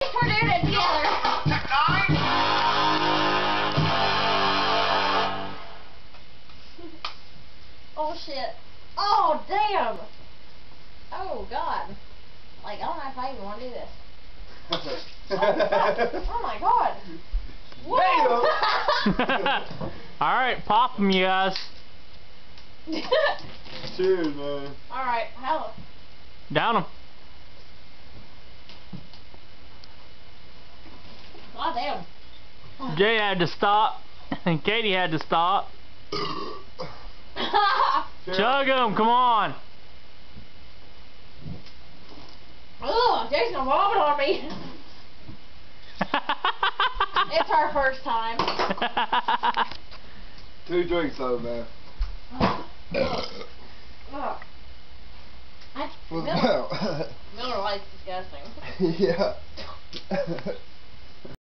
We're doing it together. Oh shit. Oh damn. Oh god. Like, I don't know if I even want to do this. Oh my god. Whoa. Alright, pop them, you guys. Cheers, man. Alright, how? Down them. God damn. Jay had to stop, and Katie had to stop. Chug them, come on. Ugh, Jay's gonna vomit on me. It's our first time. 2 drinks though, man. Ugh. What's that? Miller Lite's disgusting. Yeah.